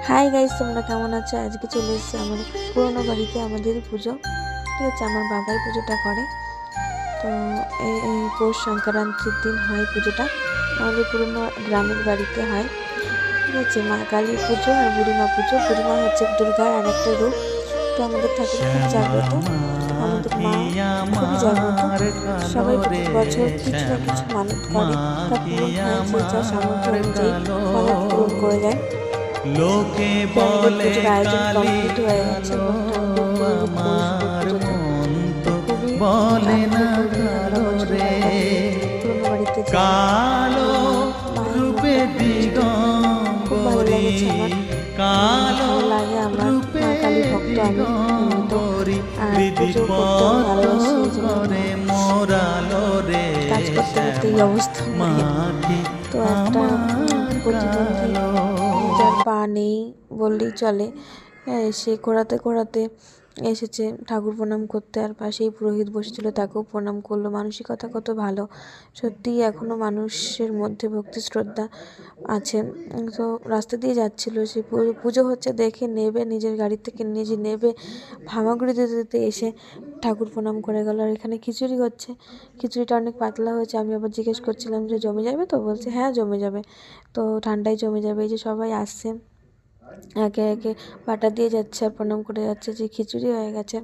Hi guys, তোমরা কেমন আছো? আজকে চলে এসেছি আমার পুরোনো বাড়িতে। আমাদের পুজো, ঠিক আছে, আমার বাবাই পুজোটা করে। তো এই পৌষ সংক্রান্তির দিন হয় পুজোটা, আমাদের পুরোনো গ্রামের বাড়িতে হয়, ঠিক আছে। মা কালী পুজো আর বুড়িমা পুজো। বুড়িমা হচ্ছে দুর্গার আর একটা রূপ। তো আমাদের ঠাকুর খুব জাগ্রত, আমাদের মা খুবই জাগ্রত। সবাই প্রতি বছর কিছু না কিছু মানত করে, তা পূরণ হয়, যে যা সামর্থ্য অনুযায়ী মানত পূরণ করে যায়। লোকে তো আমাদের বলে পুজোর আয়োজন কালী কমপ্লিট হয়ে গেছে এবং ঠাকুর পুরোহিত বসবে আমার পুজোতে। মন তো তো খুবই বলে না আনন্দপূর্ণ আমরা কালো বছরে রে, একবার পুরোনো বাড়িতে যাই। কালো মায়ের রূপে মুখটা খুব মিষ্টি, খুব ভালো দিগম্বরী, লেগেছে আমার। কালো ভালো লাগে, আমার রূপে মা কালী ভক্ত আমি তো। দিগম্বরী, আর পুজো করতে আমি হৃদিপদ ভালোবাসি, এই জন্য করে মোরালো রে কাজ করতে করতে এই শ্যামা অবস্থা মায়ের। মাটি তো একটা আমার প্রতিবন্ধী, কালো। যার পা নেই বললেই চলে, সে ঘোরাতে ঘোরাতে এসেছে ঠাকুর প্রণাম করতে, আর পাশেই পুরোহিত বসেছিল, তাকেও প্রণাম করলো। মানসিকতা কত ভালো, সত্যিই এখনও মানুষের মধ্যে ভক্তি শ্রদ্ধা আছে। তো রাস্তা দিয়ে যাচ্ছিল, সে পুজো হচ্ছে দেখে নেবে, নিজের গাড়ি থেকে নিজে নেবে, হামাগুড়ি দিতে দিতে এসে ঠাকুর প্রণাম করে গেল। আর এখানে খিচুড়ি হচ্ছে, খিচুড়িটা অনেক পাতলা হয়েছে। আমি আবার জিজ্ঞেস করছিলাম যে জমে যাবে তো? বলছে হ্যাঁ জমে যাবে, তো ঠান্ডায় জমে যাবে। এই যে সবাই আসছে, একে একে বাটা দিয়ে যাচ্ছে আর প্রণাম করে যাচ্ছে, যে খিচুড়ি হয়ে গেছে।